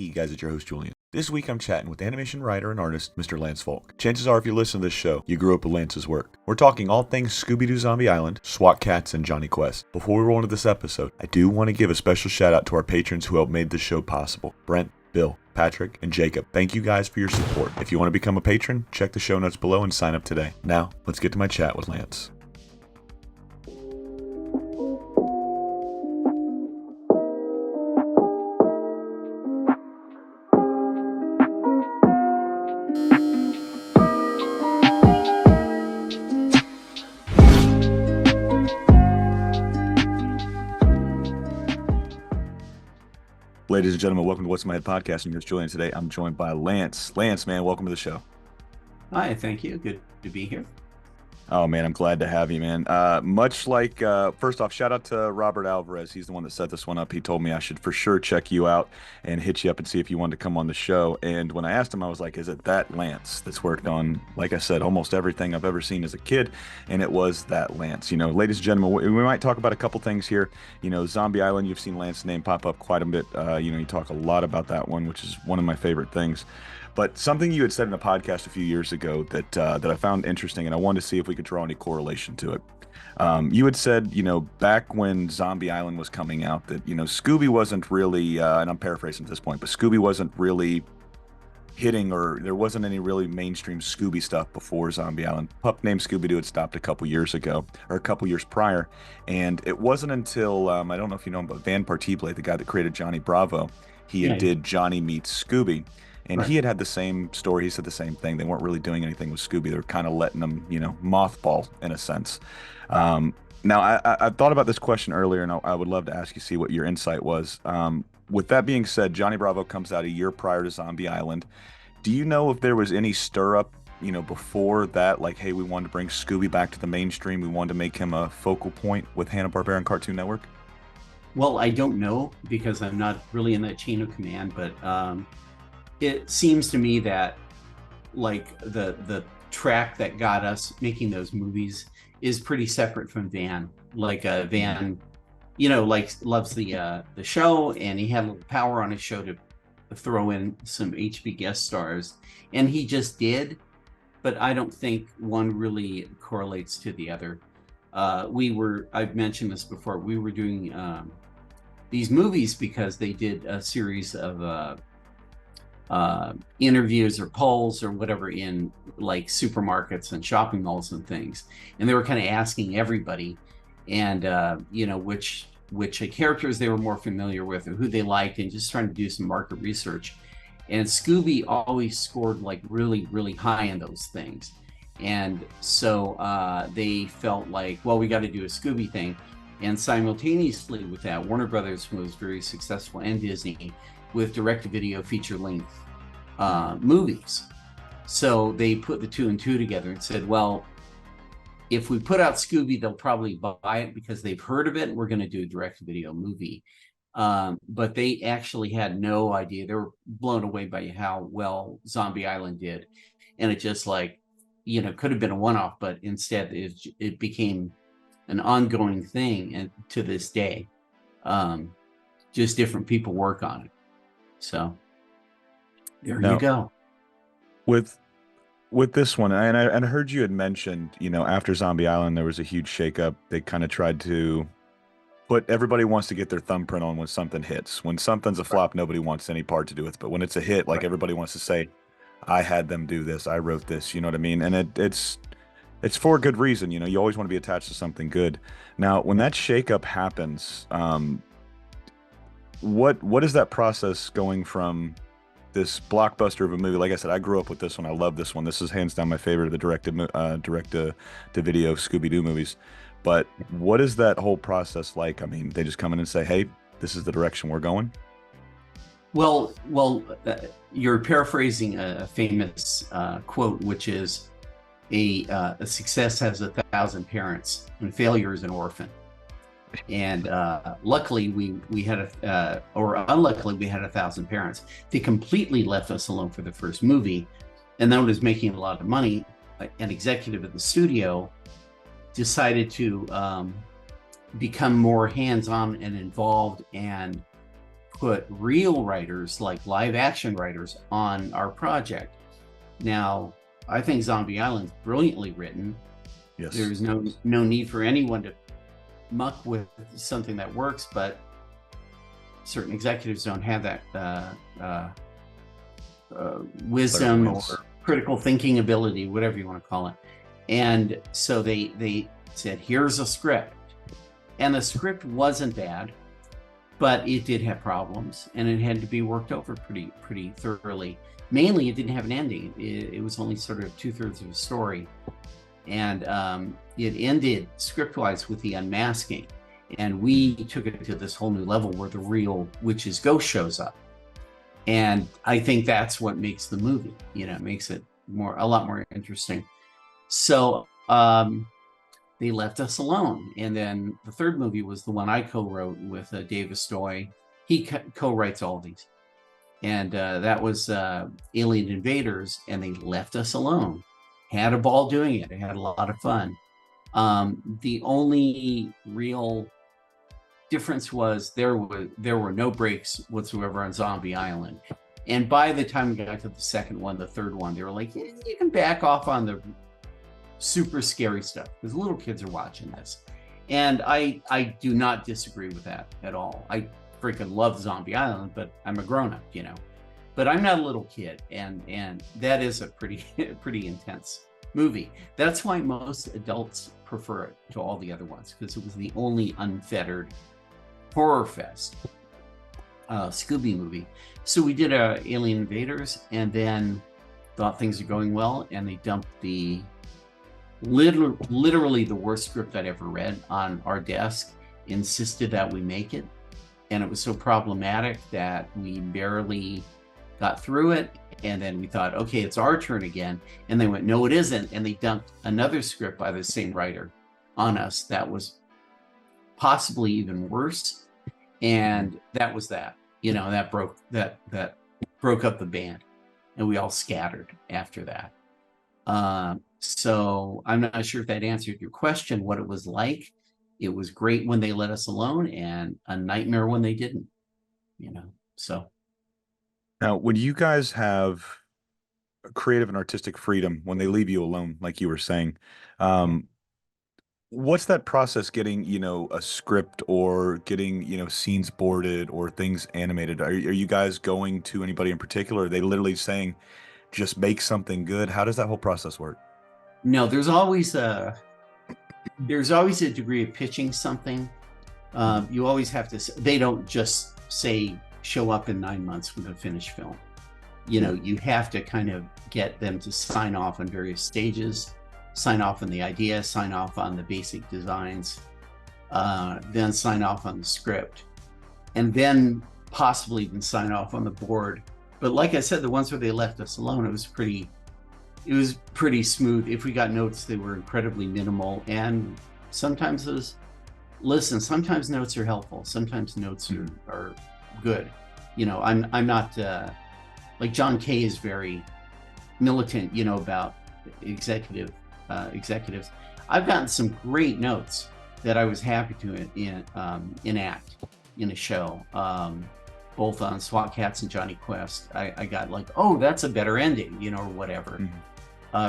Hey guys, it's your host Julian. This week I'm chatting with animation writer and artist Mr. Lance Falk. Chances are if you listen to this show, you grew up with Lance's work. We're talking all things Scooby Doo Zombie Island, Swat, Katz, and Jonny Quest. Before we roll into this episode, I do want to give a special shout out to our patrons who helped make this show possible. Brent, Bill, Patrick, and Jacob. Thank you guys for your support. If you want to become a patron, check the show notes below and sign up today. Now, let's get to my chat with Lance. Ladies and gentlemen, welcome to What's in My Head podcast. I'm your host Julian. Today I'm joined by Lance. Lance, man, welcome to the show. Hi, thank you. Good to be here. Oh man, I'm glad to have you, man. Much like, first off, shout out to Robert Alvarez. He's the one that set this one up. He told me I should for sure check you out and hit you up and see if you wanted to come on the show. And when I asked him, I was like, is it that Lance that's worked on, like I said, almost everything I've ever seen as a kid? And it was that Lance. You know, ladies and gentlemen, we might talk about a couple things here. You know, Zombie Island, you've seen Lance's name pop up quite a bit. You talk a lot about that one, which is one of my favorite things. But something you had said in a podcast a few years ago that I found interesting, and I wanted to see if we could draw any correlation to it. You had said, back when Zombie Island was coming out, that, Scooby wasn't really, and I'm paraphrasing at this point, but Scooby wasn't really hitting, or there wasn't any really mainstream Scooby stuff before Zombie Island. Pup named Scooby Doo had stopped a couple years ago, or a couple years prior. And it wasn't until, I don't know if you know him, but Van Partible, the guy that created Johnny Bravo, he did Johnny Meets Scooby. And he had the same story. He said the same thing. They weren't really doing anything with Scooby. They were kind of letting them, mothball in a sense. Now, I thought about this question earlier, and I would love to ask you, see what your insight was. With that being said, Johnny Bravo comes out a year prior to Zombie Island. Do you know if there was any stir-up, before that? Like, hey, we wanted to bring Scooby back to the mainstream. We wanted to make him a focal point with Hanna-Barbera and Cartoon Network? Well, I don't know because I'm not really in that chain of command, but it seems to me that like the track that got us making those movies is pretty separate from Van. Like Van, loves the show, and he had a little power on his show to throw in some HB guest stars, and he just did. But I don't think one really correlates to the other. I've mentioned this before. We were doing these movies because they did a series of interviews or polls or whatever in like supermarkets and shopping malls and things, and they were kind of asking everybody and which characters they were more familiar with or who they liked, and just trying to do some market research. And Scooby always scored like really, really high in those things, and so they felt like, well, we got to do a Scooby thing. And simultaneously with that, Warner Brothers was very successful, and Disney, with direct-to-video feature-length movies. So they put the two and two together and said, well, if we put out Scooby, they'll probably buy it because they've heard of it. We're going to do a direct-to-video movie. But they actually had no idea. They were blown away by how well Zombie Island did. And it just could have been a one-off, but instead it became an ongoing thing, and to this day, just different people work on it. So there you go. With this one, and I heard you had mentioned, after Zombie Island, there was a huge shakeup. They kind of tried to put, everybody wants to get their thumbprint on when something hits. When something's a flop, nobody wants any part to do with it. But when it's a hit, everybody wants to say, I had them do this, I wrote this, you know what I mean? And it's for a good reason. You always want to be attached to something good. Now, when that shakeup happens, what is that process going from this blockbuster of a movie? Like I said, I grew up with this one. I love this one. This is hands down my favorite of the direct to video Scooby Doo movies. But what is that whole process like? I mean, they just come in and say, hey, this is the direction we're going. Well, you're paraphrasing a famous quote, which is a success has 1,000 parents and failure is an orphan. And luckily we had or unluckily we had 1,000 parents. They completely left us alone for the first movie, and that was making a lot of money. An executive at the studio decided to become more hands-on and involved and put real writers, like live action writers, on our project. Now, I think Zombie Island's brilliantly written. Yes. There's no need for anyone to muck with something that works, but certain executives don't have that wisdom or critical thinking ability, whatever you want to call it. And so they said, here's a script. And the script wasn't bad, but it did have problems, and it had to be worked over pretty thoroughly. Mainly, it didn't have an ending. It was only sort of 2/3 of the story. And it ended script-wise with the unmasking. And we took it to this whole new level where the real witch's ghost shows up. And I think that's what makes the movie, it makes it a lot more interesting. So they left us alone. And then the third movie was the one I co-wrote with Dave Astoy. He co-writes all these. And that was Alien Invaders, and they left us alone. Had a ball doing it. I had a lot of fun. The only real difference was there were no breaks whatsoever on Zombie Island. And by the time we got to the second one, the third one, they were like, you can back off on the super scary stuff because little kids are watching this. And I do not disagree with that at all. I freaking love Zombie Island, but I'm a grown-up, but I'm not a little kid, and that is a pretty intense movie. That's why most adults prefer it to all the other ones, because it was the only unfettered horror fest Scooby movie. So we did Alien Invaders, and then thought things are going well, and they dumped the literally the worst script I'd ever read on our desk, insisted that we make it. And it was so problematic that we barely got through it. And then we thought, okay, it's our turn again. And they went, no, it isn't. And they dumped another script by the same writer on us that was possibly even worse. And that was that. That broke up the band. And we all scattered after that. So I'm not sure if that answered your question, what it was like. It was great when they let us alone, and a nightmare when they didn't, so. Now, when you guys have creative and artistic freedom, when they leave you alone, like you were saying, what's that process getting, a script or getting, scenes boarded or things animated? Are you guys going to anybody in particular? Are they literally saying, just make something good? How does that whole process work? No, there's always a degree of pitching something. You always have to, they don't just say, show up in 9 months with a finished film. You have to kind of get them to sign off on various stages, sign off on the idea, sign off on the basic designs, then sign off on the script, and then possibly even sign off on the board. But like I said, the ones where they left us alone, it was pretty smooth. If we got notes, they were incredibly minimal. And sometimes sometimes notes are helpful. Sometimes notes are good. I'm not, like John Kay is very militant, about executives. I've gotten some great notes that I was happy to enact in a show. Both on Swat, Katz, and Jonny Quest, I got like, oh, that's a better ending, or whatever.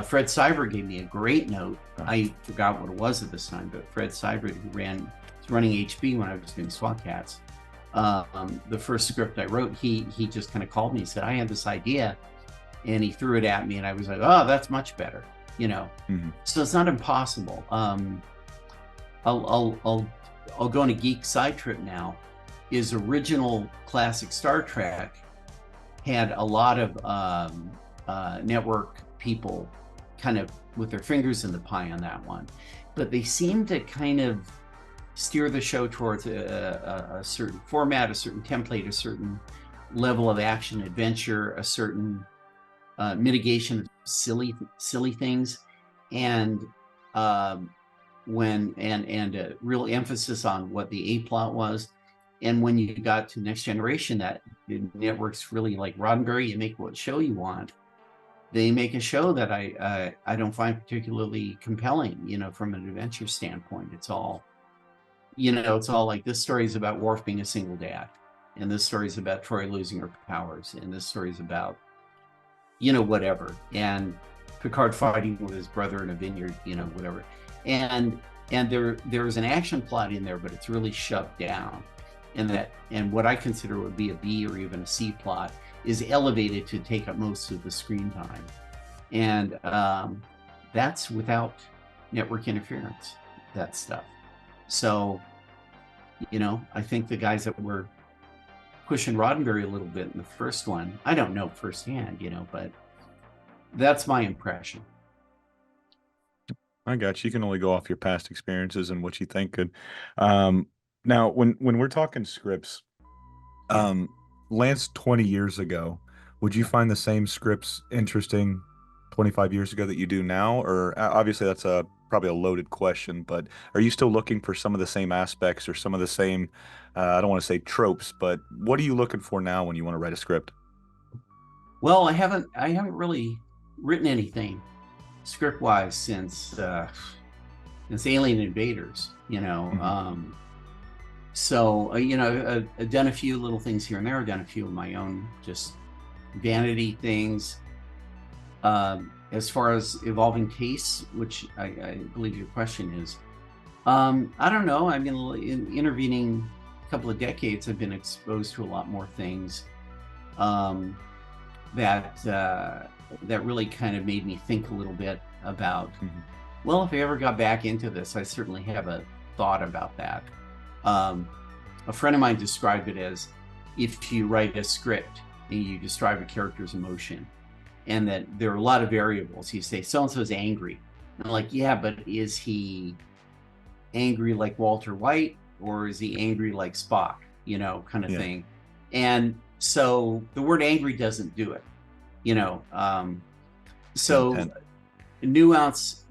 Fred Seibert gave me a great note. I forgot what it was at this time, but Fred Seibert, who was running HB when I was doing SWAT Cats, the first script I wrote, he just kind of called me and said, I had this idea, and he threw it at me, and I was like, oh, that's much better, So it's not impossible. I'll go on a geek side trip now. Is original classic Star Trek had a lot of network people kind of with their fingers in the pie on that one, but they seem to kind of steer the show towards a certain format, a certain template, a certain level of action, adventure, a certain mitigation of silly things, and a real emphasis on what the A plot was. And when you got to Next Generation, that the networks really like Roddenberry, you make what show you want. They make a show that I don't find particularly compelling, from an adventure standpoint. It's all like, this story is about Worf being a single dad, and this story is about Troy losing her powers, and this story is about, whatever, and Picard fighting with his brother in a vineyard, whatever, and there's an action plot in there, but it's really shoved down, and what I consider would be a B or even a C plot is elevated to take up most of the screen time, and that's without network interference, that stuff. So, I think the guys that were pushing Roddenberry a little bit in the first one, I don't know firsthand, but that's my impression. I got you. You can only go off your past experiences and what you think could. Now, when we're talking scripts, um, Lance, 20 years ago, would you find the same scripts interesting 25 years ago that you do now? Or obviously that's a probably a loaded question, but are you still looking for some of the same aspects or some of the same, I don't want to say tropes, but what are you looking for now when you want to write a script? Well, I haven't really written anything script wise since Alien Invaders, so I've done a few little things here and there. I've done a few of my own just vanity things. As far as evolving tastes, which I believe your question is, I don't know. I mean, in intervening couple of decades, I've been exposed to a lot more things that really kind of made me think a little bit about, well, if I ever got back into this, I certainly have a thought about that. A friend of mine described it as if you write a script and you describe a character's emotion, and that there are a lot of variables. You say, so-and-so's angry. And I'm like, yeah, but is he angry like Walter White, or is he angry like Spock, kind of thing. And so the word angry doesn't do it, so nuance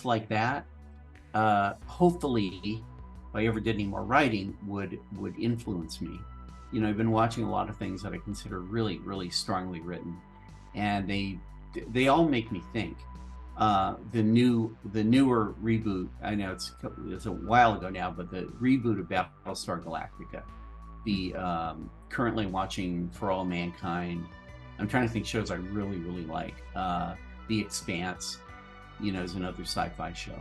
like that, hopefully if I ever did any more writing would influence me. I've been watching a lot of things that I consider really, really strongly written, and they all make me think. The newer reboot, I know it's a while ago now, but the reboot of Battlestar Galactica, the currently watching For All Mankind. I'm trying to think shows I really, really like. The Expanse, is another sci-fi show.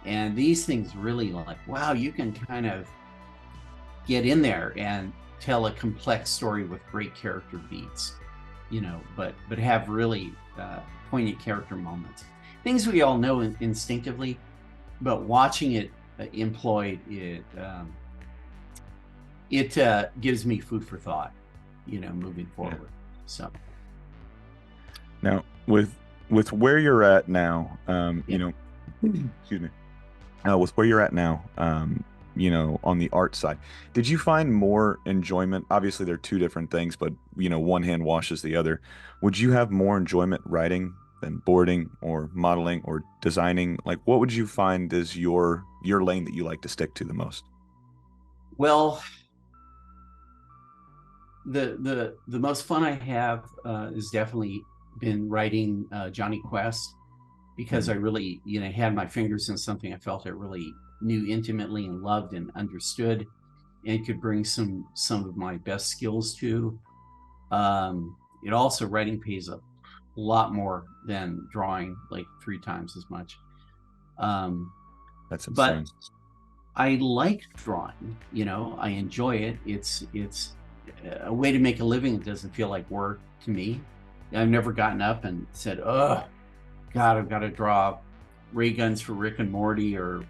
And these things really like, wow, you can kind of get in there and tell a complex story with great character beats, but have really poignant character moments. Things we all know instinctively, but watching it employed, it gives me food for thought, moving forward. Yeah. So now with where you're at now, excuse me, with where you're at now, on the art side, did you find more enjoyment? Obviously, they're two different things, but one hand washes the other. Would you have more enjoyment writing than boarding or modeling or designing? Like, what would you find is your lane that you like to stick to the most? Well, the most fun I have is definitely been writing Jonny Quest, because I really had my fingers in something I felt I really knew intimately and loved and understood, and could bring some of my best skills to. It also, writing pays a lot more than drawing, like 3 times as much. That's insane. But I like drawing, I enjoy it. It's a way to make a living. It doesn't feel like work to me. I've never gotten up and said, oh God, I've got to draw ray guns for Rick and Morty, or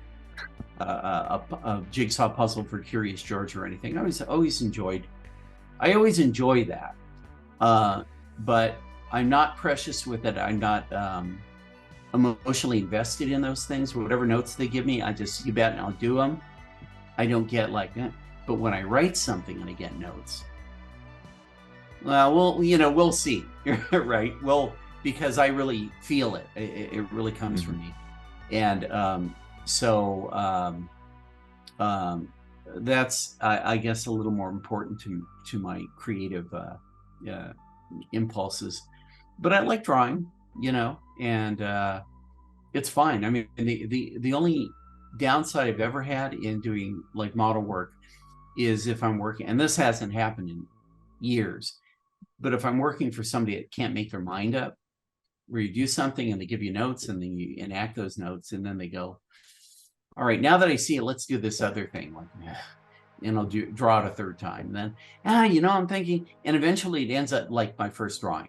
a jigsaw puzzle for Curious George or anything. I always enjoy that. But I'm not precious with it. I'm not emotionally invested in those things. Whatever notes they give me, I just, you bet, and I'll do them. I don't get like that. But when I write something and I get notes, well, we'll see. Right? Well, because I really feel it. It really comes from me. And that's, I guess, a little more important to my creative impulses. But I like drawing, and it's fine. I mean, the only downside I've ever had in doing like model work is if I'm working, and this hasn't happened in years. But if I'm working for somebody that can't make their mind up, where you do something and they give you notes and then you enact those notes and then they go, all right, now that I see it, let's do this other thing. Like, and I'll draw it a third time. And then, I'm thinking, and eventually it ends up like my first drawing,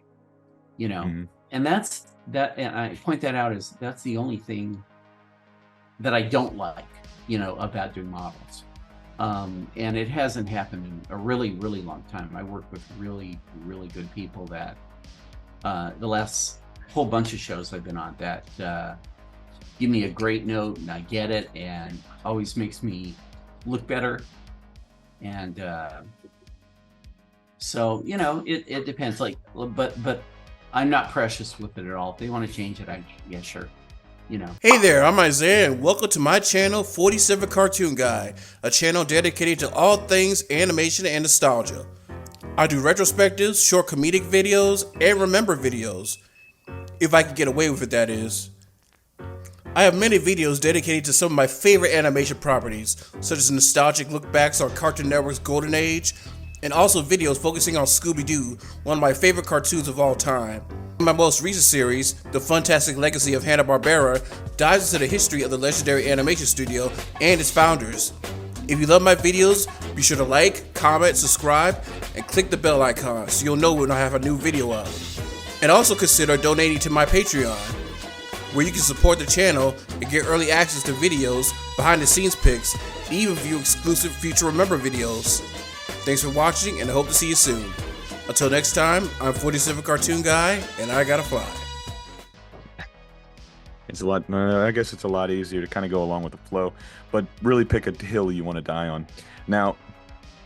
Mhm. and that's that. And I point that out as that's the only thing that I don't like, about doing models. And it hasn't happened in a really, really long time. I work with really, really good people that the last whole bunch of shows I've been on that give me a great note and I get it and always makes me look better. And so, it depends. Like, but I'm not precious with it at all. If they want to change it, yeah, sure. Hey there, I'm Isaiah, and welcome to my channel, 47 Cartoon Guy, a channel dedicated to all things animation and nostalgia. I do retrospectives, short comedic videos, and remember videos. If I can get away with it, that is. I have many videos dedicated to some of my favorite animation properties, such as nostalgic lookbacks on Cartoon Network's golden age, and also videos focusing on Scooby Doo, one of my favorite cartoons of all time. My most recent series, The Fantastic Legacy of Hanna-Barbera, dives into the history of the legendary animation studio and its founders. If you love my videos, be sure to like, comment, subscribe, and click the bell icon so you'll know when I have a new video up. And also consider donating to my Patreon, where you can support the channel and get early access to videos, behind the scenes pics, and even view exclusive future Remember videos. Thanks for watching, and I hope to see you soon. Until next time, I'm 47 Cartoon Guy, and I gotta fly. It's a lot. I guess it's a lot easier to kind of go along with the flow, but really pick a hill you want to die on. Now,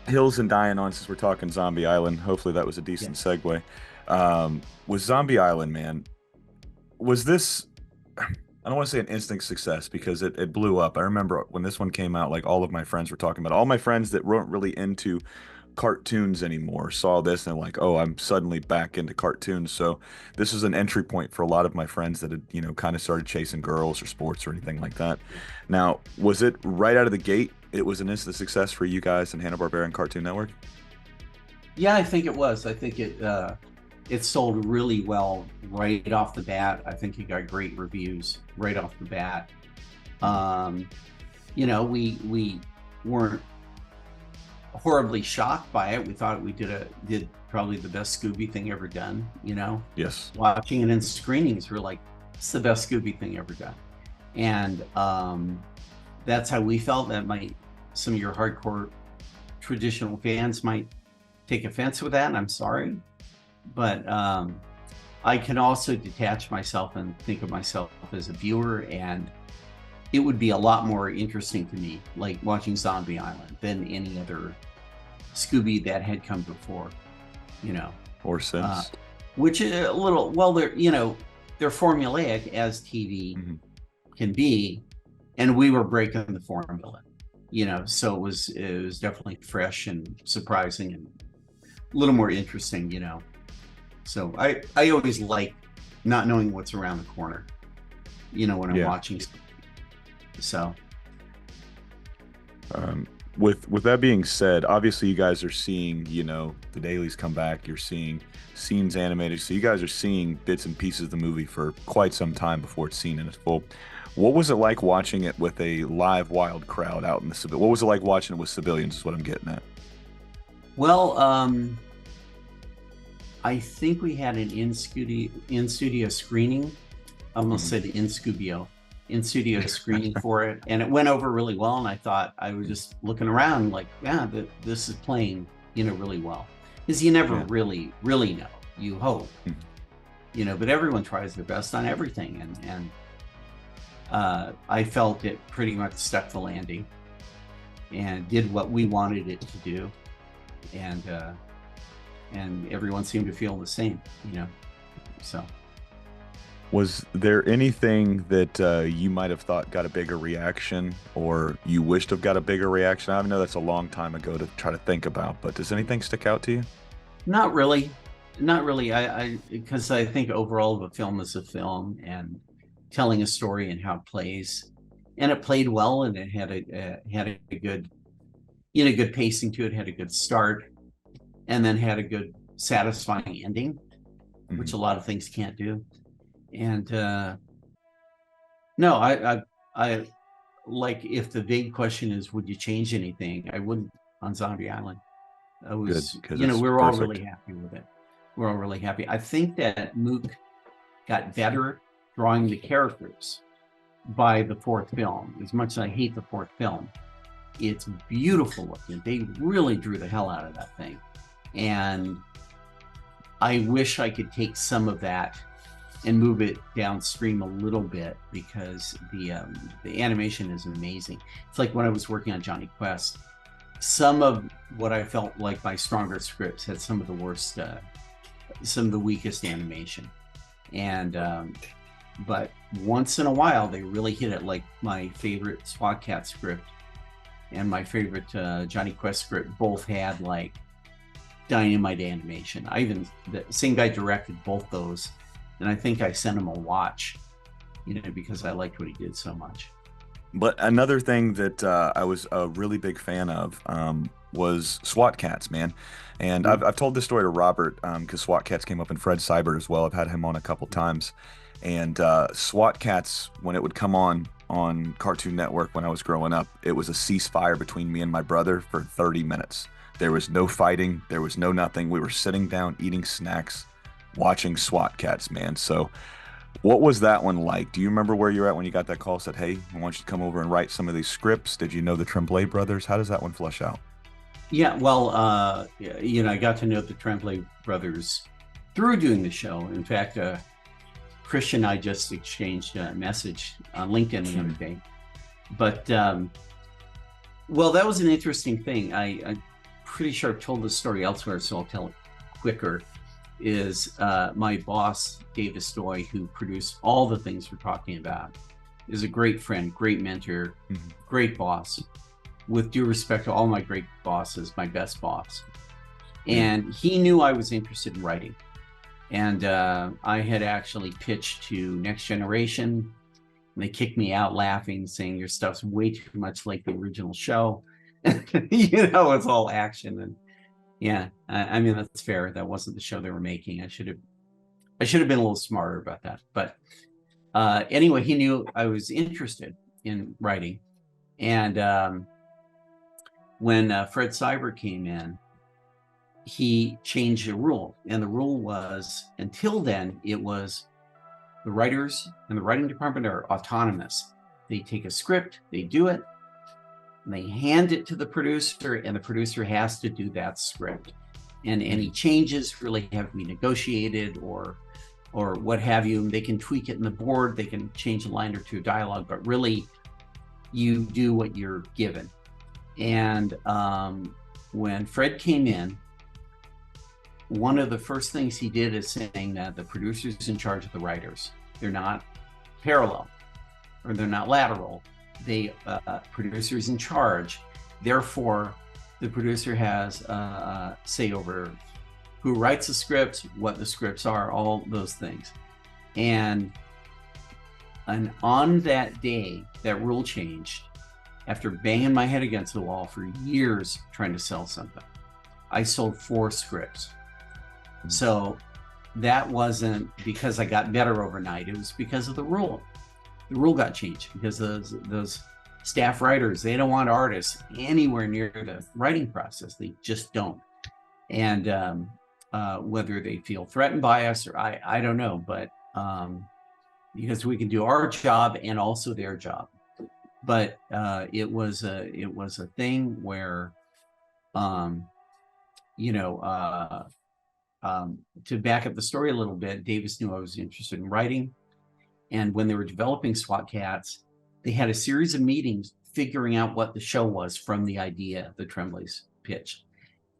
hills and dying on. Since we're talking Zombie Island, hopefully that was a decent segue. With Zombie Island, man, was this? I don't want to say an instant success because it blew up. I remember when this one came out, like all of my friends were talking about it. All my friends that weren't really into cartoons anymore saw this and like, oh, I'm suddenly back into cartoons. So this is an entry point for a lot of my friends that had, kind of started chasing girls or sports or anything like that. Now, was it right out of the gate? It was an instant success for you guys and Hanna-Barbera and Cartoon Network? Yeah, I think it was. I think it sold really well right off the bat. I think it got great reviews right off the bat. We weren't horribly shocked by it. We thought we did probably the best Scooby thing ever done. Yes. Watching it in screenings, we're like, it's the best Scooby thing ever done. And that's how we felt. That some of your hardcore traditional fans might take offense with that, and I'm sorry. But I can also detach myself and think of myself as a viewer, and it would be a lot more interesting to me, like watching Zombie Island, than any other Scooby that had come before, Or since. Which is a little, well, they're formulaic as TV can be, and we were breaking the formula, so it was definitely fresh and surprising and a little more interesting, So I always like not knowing what's around the corner, when I'm watching. So, with that being said, obviously you guys are seeing, the dailies come back. You're seeing scenes animated, so you guys are seeing bits and pieces of the movie for quite some time before it's seen in its full. What was it like watching it with a live wild crowd out in the What was it like watching it with civilians? Is what I'm getting at. Well, I think we had an in-studio screening. I almost said in-studio screening for it, and it went over really well. And I thought, I was just looking around like, yeah, this is playing, really well, because you never really know. You hope, but everyone tries their best on everything, and I felt it pretty much stuck the landing and did what we wanted it to do, and everyone seemed to feel the same, so. Was there anything that you might have thought got a bigger reaction, or you wished have got a bigger reaction? I know that's a long time ago to try to think about, but does anything stick out to you? Not really. Because I think overall the film is a film and telling a story and how it plays, and it played well, and it had a good, good pacing to it. Had a good start, and then had a good, satisfying ending, which a lot of things can't do. And no, I like, if the big question is, would you change anything? I wouldn't on Zombie Island. I was, Good, we were all perfect. really happy with it. We're all really happy. I think that Mook got better drawing the characters by the fourth film. As much as I hate the fourth film, it's beautiful looking. They really drew the hell out of that thing. And I wish I could take some of that and move it downstream a little bit, because the animation is amazing. It's like when I was working on Jonny Quest, some of what I felt like my stronger scripts had some of the worst, some of the weakest animation. And but once in a while they really hit it. Like my favorite SWAT Cat script and my favorite Jonny Quest script both had like dynamite animation. The same guy directed both those, and I think I sent him a watch, because I liked what he did so much. But another thing that I was a really big fan of was SWAT Cats, man. And I've told this story to Robert because SWAT Cats came up in Fred Cyber as well. I've had him on a couple times. And SWAT Cats, when it would come on Cartoon Network when I was growing up, it was a ceasefire between me and my brother for 30 minutes. There was no fighting. There was no nothing. We were sitting down, eating snacks, watching SWAT Cats, man. So what was that one like? Do you remember where you were at when you got that call, said, hey, I want you to come over and write some of these scripts? Did you know the Tremblay brothers? How does that one flesh out? Yeah, well, I got to know the Tremblay brothers through doing the show. In fact, Christian and I just exchanged a message on LinkedIn the other day. But, well, that was an interesting thing. I'm pretty sure I've told this story elsewhere, so I'll tell it quicker. Is my boss, Davis Doy, who produced all the things we're talking about, is a great friend, great mentor, great boss. With due respect to all my great bosses, my best boss. And he knew I was interested in writing. And I had actually pitched to Next Generation. And they kicked me out laughing, saying your stuff's way too much like the original show. It's all action. And yeah, I mean, that's fair. That wasn't the show they were making. I should have been a little smarter about that. But anyway, he knew I was interested in writing. And when Fred Cyber came in, he changed the rule. And the rule was, until then, it was the writers and the writing department are autonomous. They take a script, they do it, and they hand it to the producer, and the producer has to do that script. And any changes really have to be negotiated or what have you. They can tweak it in the board, they can change a line or two of dialogue, but really you do what you're given. And when Fred came in, one of the first things he did is saying that the producer's in charge of the writers. They're not parallel or they're not lateral. They producer's in charge. Therefore, the producer has say over who writes the scripts, what the scripts are, all those things. And on that day, that rule changed. After banging my head against the wall for years trying to sell something, I sold 4 scripts. So that wasn't because I got better overnight. It was because of the rule. The rule got changed because those staff writers, they don't want artists anywhere near the writing process. They just don't. And whether they feel threatened by us or I don't know, but because we can do our job and also their job. But it was a thing where, to back up the story a little bit, Davis knew I was interested in writing. And when they were developing SWAT Cats, they had a series of meetings figuring out what the show was from the idea the Tremblays pitched.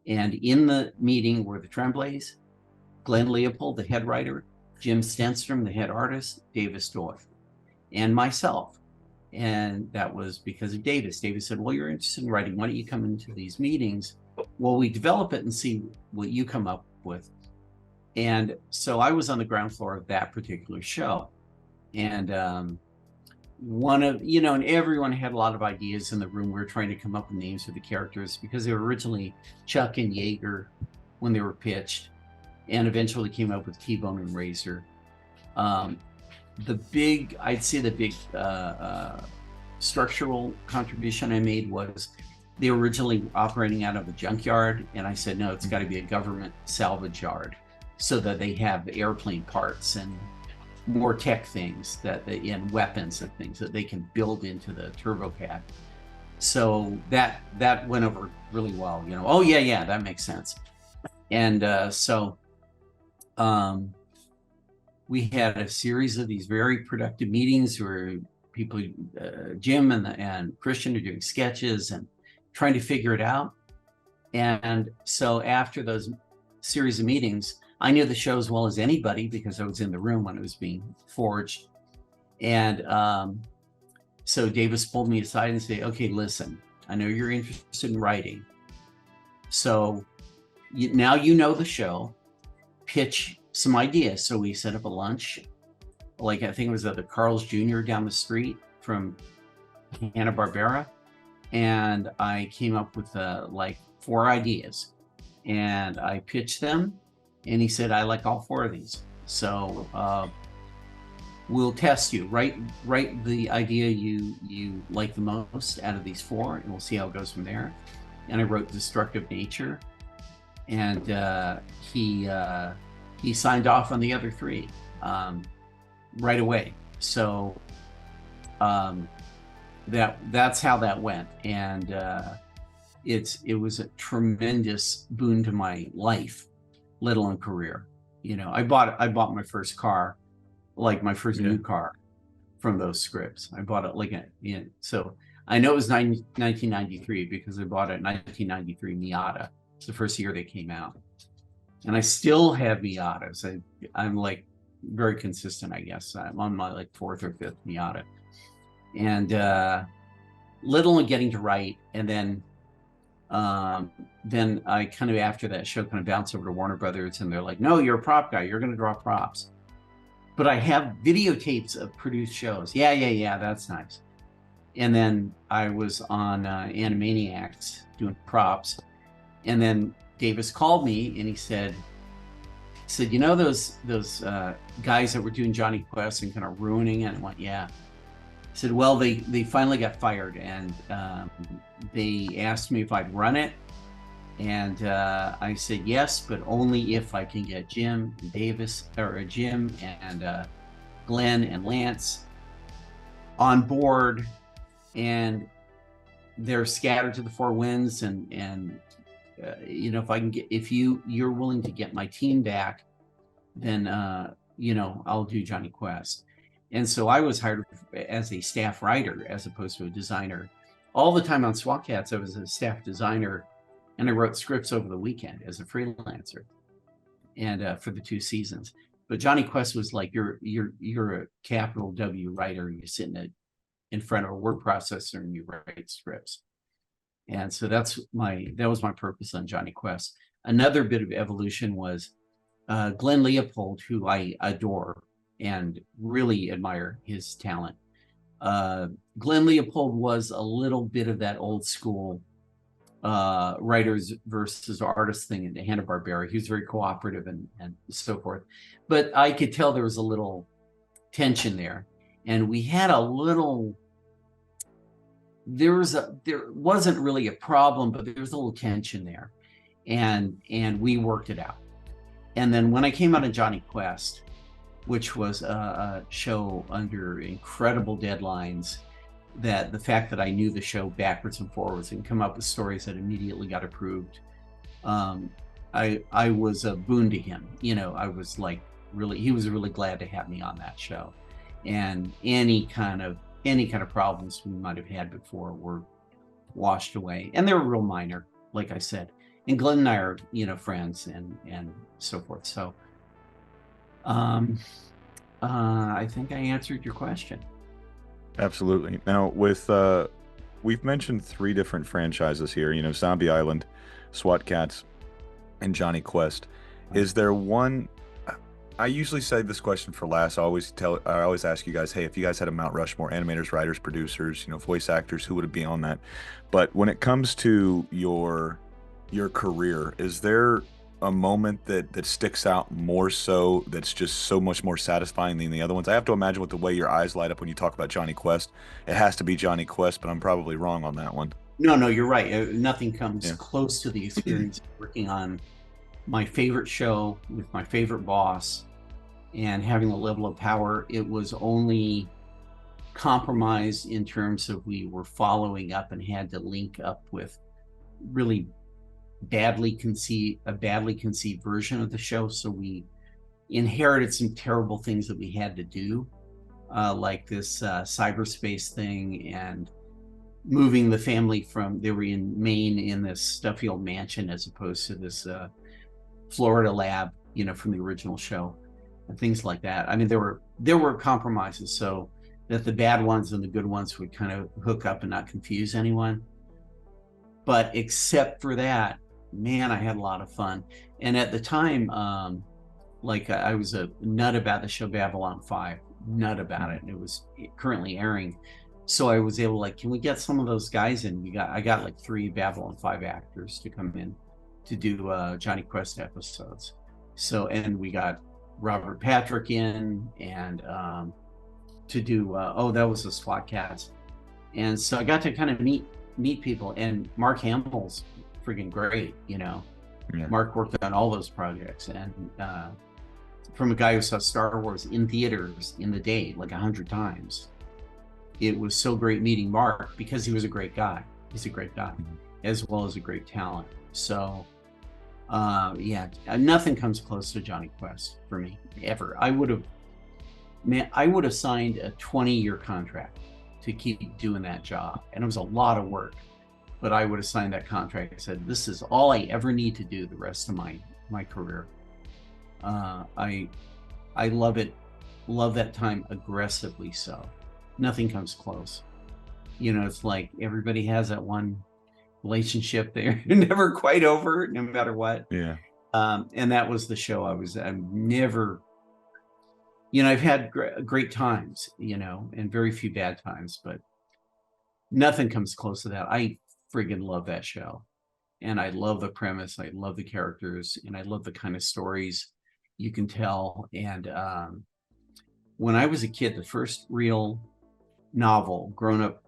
And in the meeting were the Tremblays, Glenn Leopold, the head writer, Jim Stenstrom, the head artist, Davis Doy, and myself. And that was because of Davis. Davis said, well, you're interested in writing. Why don't you come into these meetings? Well, we develop it and see what you come up with. And so I was on the ground floor of that particular show. And and everyone had a lot of ideas in the room. We were trying to come up with names for the characters because they were originally Chuck and Yeager. when they were pitched, and eventually came up with T-Bone and Razor. I'd say the big structural contribution I made was they were originally operating out of a junkyard, and I said, no, it's got to be a government salvage yard, so that they have airplane parts and more tech things and weapons and things that they can build into the turbocat. So that went over really well. Oh yeah, that makes sense. And so we had a series of these very productive meetings where people, Jim and Christian, are doing sketches and trying to figure it out. And so after those series of meetings, I knew the show as well as anybody because I was in the room when it was being forged. And so Davis pulled me aside and said, okay, listen, I know you're interested in writing. So now you know the show, pitch some ideas. So we set up a lunch, like I think it was at the Carl's Jr. down the street from Hanna-Barbera. And I came up with like 4 ideas, and I pitched them, and he said, I like all 4 of these. So we'll test you. Write the idea you like the most out of these 4, and we'll see how it goes from there. And I wrote Destructive Nature, and he signed off on the other 3 right away. So that's how that went. And it was a tremendous boon to my life, let alone career. I bought my first car, like my first new car, from those scripts. I bought it so I know it was 1993 because I bought it in 1993 Miata. It's the first year they came out, and I still have Miatas. I'm like very consistent, I guess. I'm on my like 4th or 5th Miata, and little getting to write, and then I kind of, after that show, kind of bounced over to Warner Brothers, and they're like, no, you're a prop guy, you're going to draw props. But I have videotapes of produced shows. Yeah, that's nice. And then I was on Animaniacs doing props, and then Davis called me and he said, those guys that were doing Jonny Quest and kind of ruining it? And I went, yeah. I said, well, they finally got fired, and they asked me if I'd run it, and I said yes, but only if I can get Jim and Glenn and Lance on board, and they're scattered to the 4 winds, and if you're willing to get my team back, then I'll do Jonny Quest. And so I was hired as a staff writer as opposed to a designer. All the time on SWAT Katz, I was a staff designer, and I wrote scripts over the weekend as a freelancer, and for the 2 seasons. But Jonny Quest was like, you're a capital W writer. You're sitting in front of a word processor and you write scripts. And so that was my purpose on Jonny Quest. Another bit of evolution was Glenn Leopold, who I adore and really admire his talent. Glenn Leopold was a little bit of that old school writers versus artists thing in Hanna-Barbera. He was very cooperative and so forth. But I could tell there was a little tension there. And we had a little, there wasn't really a problem, but there was a little tension there. And we worked it out. And then when I came out of Jonny Quest, which was a show under incredible deadlines, that the fact that I knew the show backwards and forwards and come up with stories that immediately got approved, I was a boon to him. I was like, he was really glad to have me on that show. And any kind of problems we might have had before were washed away. And they were real minor, like I said. And Glenn and I are, friends and so forth. So I think I answered your question. Absolutely. Now, we've mentioned 3 different franchises here, Zombie Island, SWAT Katz, and Jonny Quest. Is there one? I usually say this question for last. I always ask you guys, hey, if you guys had a Mount Rushmore, animators, writers, producers, voice actors, who would it be on that? But when it comes to your career, is there a moment that sticks out more so, that's just so much more satisfying than the other ones? I have to imagine with the way your eyes light up when you talk about Johnny Quest, it has to be Johnny Quest, but I'm probably wrong on that one. No, you're right. Nothing comes Yeah. close to the experience of working on my favorite show with my favorite boss and having a level of power. It was only compromised in terms of we were following up and had to link up with really badly conceived version of the show. So we inherited some terrible things that we had to do, like this cyberspace thing and moving the family from, they were in Maine in this stuffy old mansion as opposed to this Florida lab, from the original show, and things like that. I mean, there were compromises so that the bad ones and the good ones would kind of hook up and not confuse anyone. But except for that, man, I had a lot of fun. And at the time, I was a nut about the show Babylon 5, nut about it. And it was currently airing. So I was able, can we get some of those guys in? I got like 3 Babylon 5 actors to come in to do Johnny Quest episodes. So, and we got Robert Patrick in and to do, that was the Swat Katz. And so I got to kind of meet people, and Mark Hamill's freaking great, Yeah. Mark worked on all those projects, and from a guy who saw Star Wars in theaters in the day, 100 times. It was so great meeting Mark because he was a great guy. He's a great guy, as well as a great talent. So, nothing comes close to Johnny Quest for me, ever. I would have signed a 20-year contract to keep doing that job. And it was a lot of work, but I would have signed that contract and said, this is all I ever need to do the rest of my career. I love it. Love that time aggressively. So nothing comes close. It's like everybody has that one relationship they're never quite over, no matter what. Yeah. And that was the show. I'm never, I've had great times, and very few bad times, but nothing comes close to that. I friggin' love that show. And I love the premise. I love the characters, and I love the kind of stories you can tell. And when I was a kid, the first real novel, grown up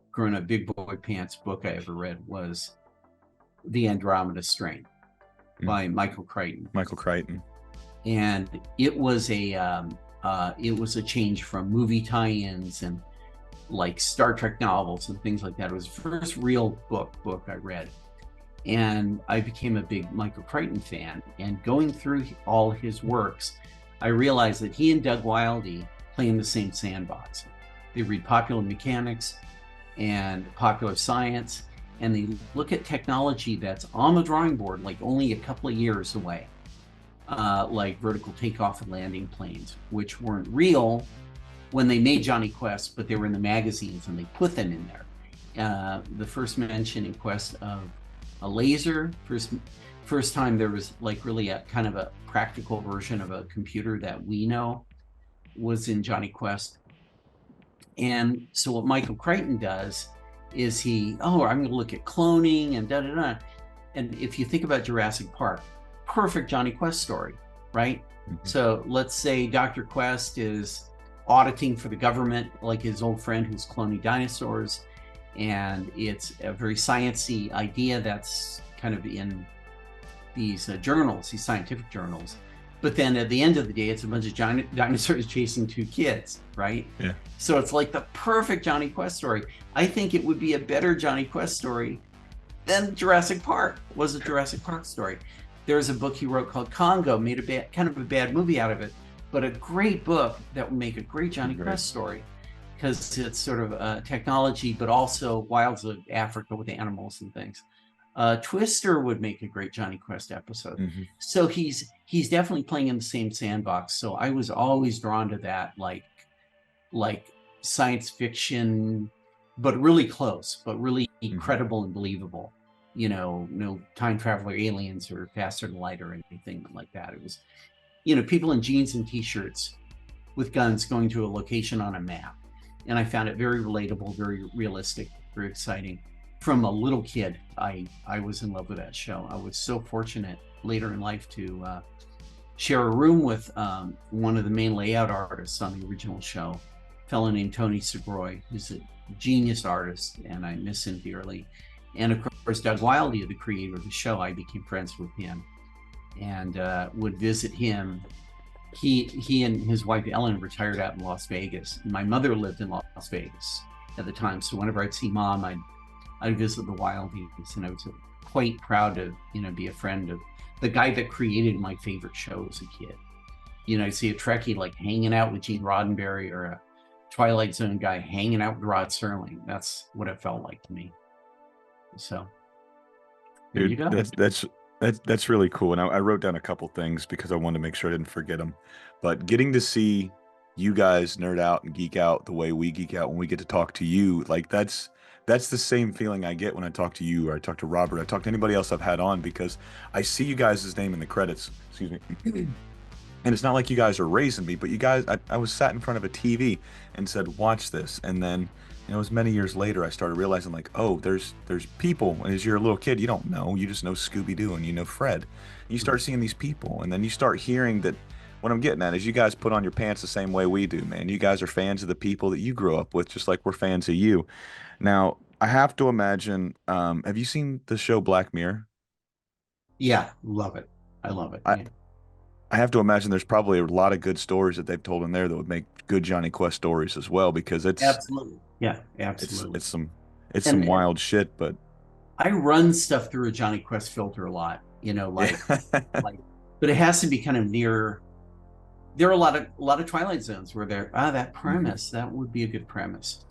big boy pants book I ever read was The Andromeda Strain by Michael Crichton. And it was a change from movie tie-ins and Star Trek novels and things like that. It was the first real book I read. And I became a big Michael Crichton fan. And going through all his works, I realized that he and Doug Wildey play in the same sandbox. They read popular mechanics and popular science, and they look at technology that's on the drawing board, only a couple of years away. Like vertical takeoff and landing planes, which weren't real when they made Johnny Quest, but they were in the magazines and they put them in there. The first mention in Quest of a laser, first time there was really a kind of a practical version of a computer that we know, was in Johnny Quest. And so what Michael Crichton does is I'm going to look at cloning and da-da-da. And if you think about Jurassic Park, perfect Johnny Quest story, right? Mm-hmm. So let's say Dr. Quest is auditing for the government, like his old friend who's cloning dinosaurs. And it's a very sciencey idea that's kind of in these journals, these scientific journals. But then at the end of the day, it's a bunch of dinosaurs chasing 2 kids, right? Yeah. So it's like the perfect Johnny Quest story. I think it would be a better Johnny Quest story than Jurassic Park was a Jurassic Park story. There's a book he wrote called Congo, made kind of a bad movie out of it, but a great book that would make a great Johnny Quest story, because it's sort of technology, but also wilds of Africa with animals and things. Twister would make a great Johnny Quest episode. Mm-hmm. So he's definitely playing in the same sandbox. So I was always drawn to that, like science fiction, but really close, but really credible and believable. No time traveler aliens or faster than light or anything like that. It was, people in jeans and t-shirts with guns going to a location on a map. And I found it very relatable, very realistic, very exciting. From a little kid, I was in love with that show. I was so fortunate later in life to share a room with one of the main layout artists on the original show, a fellow named Tony Segroy, who's a genius artist, and I miss him dearly. And of course, Doug Wildey, the creator of the show, I became friends with him and would visit him. He and his wife Ellen retired out in Las Vegas. My mother lived in Las Vegas at the time, so whenever I'd see Mom, I'd visit the Wildeys, and I was quite proud to be a friend of the guy that created my favorite show as a kid. I'd see a Trekkie like hanging out with Gene Roddenberry, or a Twilight Zone guy hanging out with Rod Serling. That's what it felt like to me. So, there you go. That's really cool. And I wrote down a couple things because I wanted to make sure I didn't forget them. But getting to see you guys nerd out and geek out the way we geek out when we get to talk to you, like that's the same feeling I get when I talk to you, or I talk to Robert, I talk to anybody else I've had on, because I see you guys' name in the credits. Excuse me. And it's not like you guys are raising me, but you guys, I was sat in front of a TV and said, watch this. And then, it was many years later, I started realizing, like, oh, there's people. And as you're a little kid, you don't know. You just know Scooby Doo and you know Fred. And you start seeing these people, and then you start hearing that. What I'm getting at is you guys put on your pants the same way we do, man. You guys are fans of the people that you grew up with, just like we're fans of you. Now, I have to imagine, have you seen the show Black Mirror? Yeah, love it. I love it. Yeah. I have to imagine there's probably a lot of good stories that they've told in there that would make good Jonny Quest stories as well, because it's absolutely, yeah, absolutely. It's some wild shit. But I run stuff through a Jonny Quest filter a lot, like, but it has to be kind of near. There are a lot of Twilight Zones where that premise, that would be a good premise.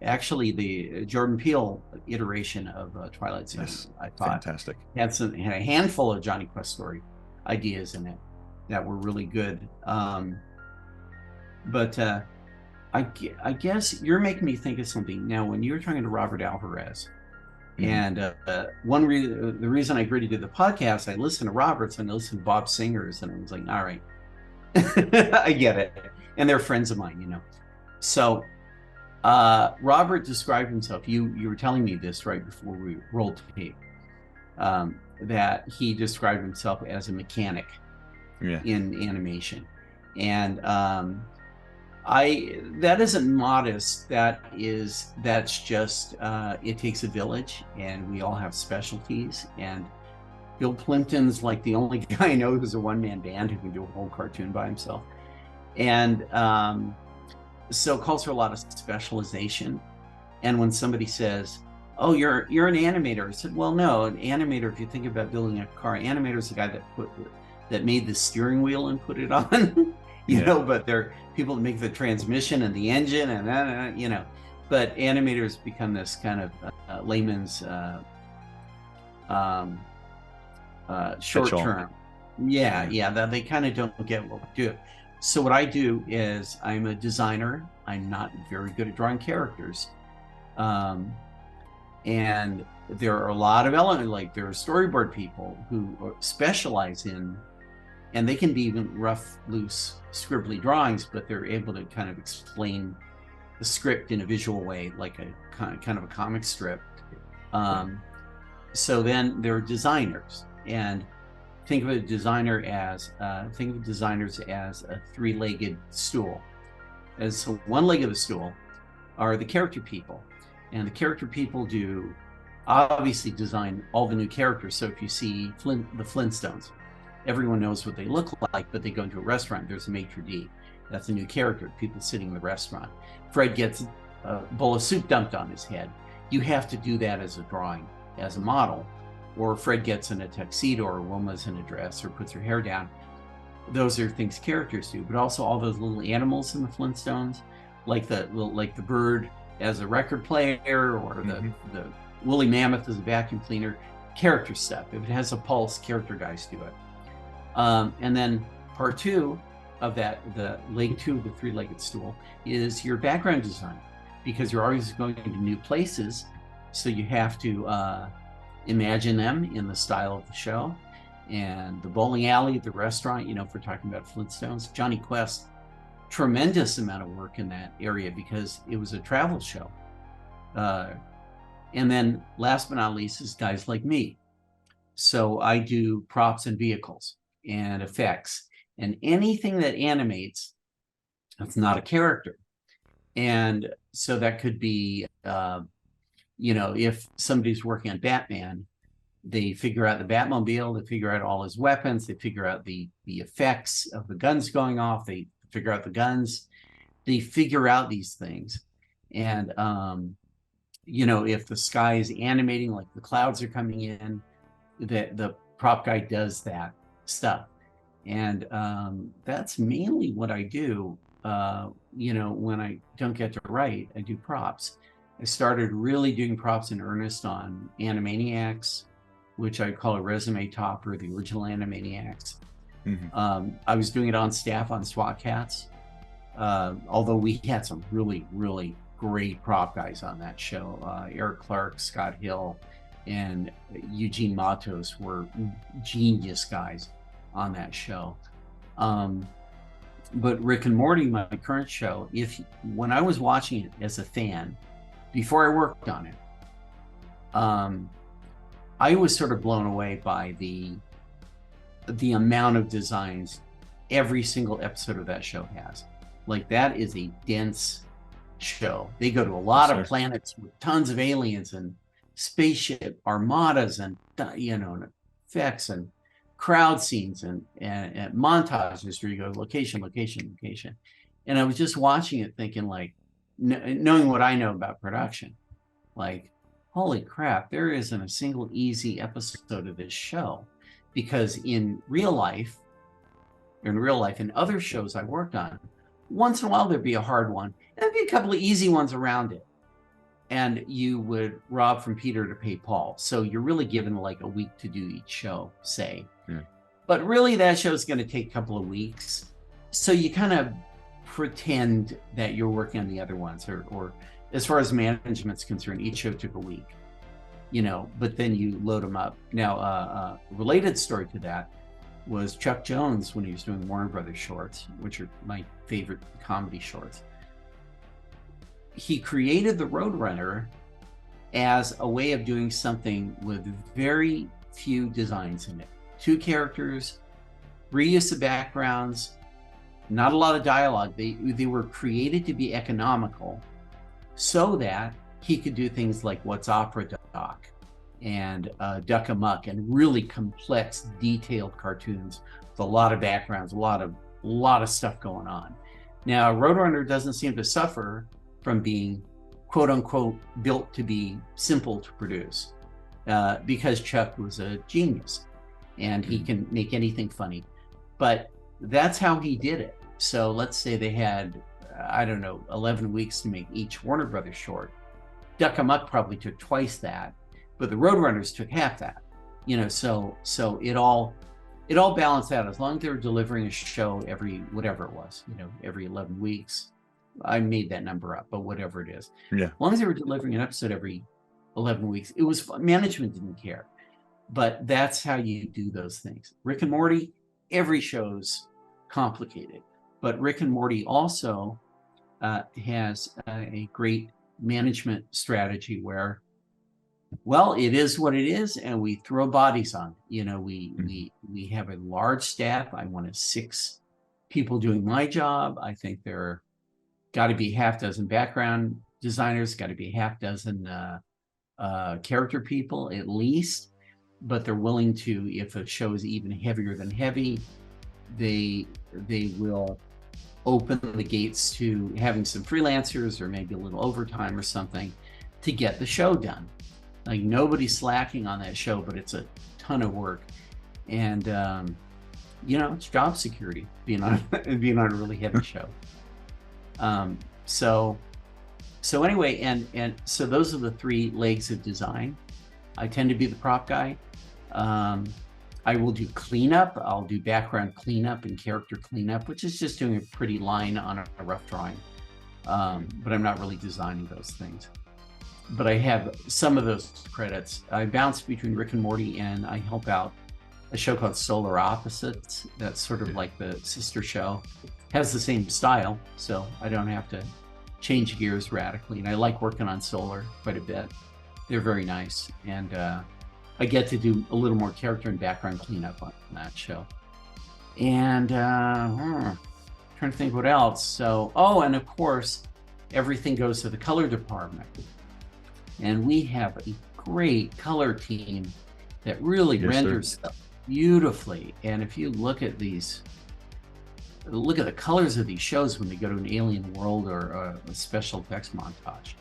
Actually, the Jordan Peele iteration of Twilight Zone, yes, I thought fantastic. Had a handful of Jonny Quest story ideas in it that were really good. But I guess you're making me think of something now. When you were talking to Robert Alvarez, and the reason I agreed to do the podcast, I listened to Robert's and I listened to Bob Singer's, and I was like, all right, I get it. And they're friends of mine, So Robert described himself. You were telling me this right before we rolled tape. That he described himself as a mechanic in animation. And that isn't modest. That's just it takes a village, and we all have specialties. And Bill Plimpton's like the only guy I know who's a one-man band who can do a whole cartoon by himself. And so it calls for a lot of specialization. And when somebody says, oh, you're an animator, I said, well, no, an animator, if you think about building a car, animator is the guy that made the steering wheel and put it on, but they're people that make the transmission and the engine and but animators become this kind of layman's short term. That they kind of don't get what we do. So what I do is I'm a designer. I'm not very good at drawing characters. And there are a lot of elements, like there are storyboard people who specialize in, and they can be even rough, loose, scribbly drawings, but they're able to kind of explain the script in a visual way, like a kind of a comic strip. So then there are designers, and think of designers as a three-legged stool. As so one leg of the stool are the character people. And the character people do obviously design all the new characters. So if you see the Flintstones, everyone knows what they look like, but they go into a restaurant, there's a maitre d'. That's a new character, people sitting in the restaurant. Fred gets a bowl of soup dumped on his head. You have to do that as a drawing, as a model. Or Fred gets in a tuxedo, or a woman's in a dress, or puts her hair down. Those are things characters do, but also all those little animals in the Flintstones, like the bird as a record player, or the woolly mammoth as a vacuum cleaner, character stuff. If it has a pulse, character guys do it. And then part two of that, the leg two of the three-legged stool, is your background design, because you're always going to new places. So you have to imagine them in the style of the show. And the bowling alley, the restaurant, if we're talking about Flintstones, Jonny Quest, tremendous amount of work in that area because it was a travel show. And then last but not least is guys like me. So I do props and vehicles and effects and anything that animates that's not a character. And so that could be, if somebody's working on Batman, they figure out the Batmobile, they figure out all his weapons, they figure out the effects of the guns going off, they figure out the guns, they figure out these things. And, if the sky is animating, like the clouds are coming in, the prop guy does that stuff. And that's mainly what I do. When I don't get to write, I do props. I started really doing props in earnest on Animaniacs, which I call a resume topper, the original Animaniacs. Mm-hmm. I was doing it on staff on Swat Katz, although we had some really, really great prop guys on that show. Eric Clark, Scott Hill, and Eugene Matos were genius guys on that show. But Rick and Morty, my current show, when I was watching it as a fan, before I worked on it, I was sort of blown away by the amount of designs every single episode of that show has. Like, that is a dense show. They go to a lot of planets with tons of aliens and spaceship armadas and and effects and crowd scenes and montages where you go location. And I was just watching it thinking, like, knowing what I know about production, like, holy crap, there isn't a single easy episode of this show. Because in real life, in other shows I worked on, once in a while there'd be a hard one, and there'd be a couple of easy ones around it. And you would rob from Peter to pay Paul. So you're really given like a week to do each show, say. Yeah. But really that show's going to take a couple of weeks. So you kind of pretend that you're working on the other ones, or as far as management's concerned, each show took a week, but then you load them up. Now, a related story to that was Chuck Jones, when he was doing Warner Brothers shorts, which are my favorite comedy shorts. He created the Roadrunner as a way of doing something with very few designs in it. 2 characters, reuse of backgrounds, not a lot of dialogue. They were created to be economical so that he could do things like What's Opera Doc and Duck Amuck, and really complex, detailed cartoons with a lot of backgrounds, a lot of stuff going on. Now, Roadrunner doesn't seem to suffer from being, quote unquote, built to be simple to produce, because Chuck was a genius and he can make anything funny. But that's how he did it. So let's say they had, 11 weeks to make each Warner Brothers short. Duck Amuck probably took twice that, but the Roadrunners took half that. So it all balanced out. As long as they were delivering a show every, whatever it was, every 11 weeks. I made that number up, but whatever it is. Yeah. As long as they were delivering an episode every 11 weeks, it was fun. Management didn't care. But that's how you do those things. Rick and Morty, every show's complicated. But Rick and Morty also has a great management strategy where, well, it is what it is, and we throw bodies on it. We have a large staff. I wanted 6 people doing my job. I think there are got to be half dozen background designers, got to be half dozen character people at least, but they're willing to, if a show is even heavier than heavy, they will open the gates to having some freelancers or maybe a little overtime or something to get the show done. Like, nobody's slacking on that show, but it's a ton of work. And, it's job security being on a really heavy show. So anyway, and so those are the 3 legs of design. I tend to be the prop guy. I will do cleanup. I'll do background cleanup and character cleanup, which is just doing a pretty line on a rough drawing. But I'm not really designing those things. But I have some of those credits. I bounce between Rick and Morty, and I help out a show called Solar Opposites. That's sort of like the sister show. Has the same style, so I don't have to change gears radically. And I like working on Solar quite a bit. They're very nice. And I get to do a little more character and background cleanup on that show. And trying to think what else. So, oh, and of course, everything goes to the color department. And we have a great color team that really renders stuff beautifully. And if you look at these, look at the colors of these shows when they go to an alien world or a special effects montage,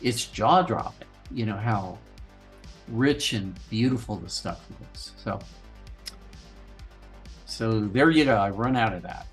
it's jaw-dropping, you know, how rich and beautiful the stuff is. So there you go. I run out of that.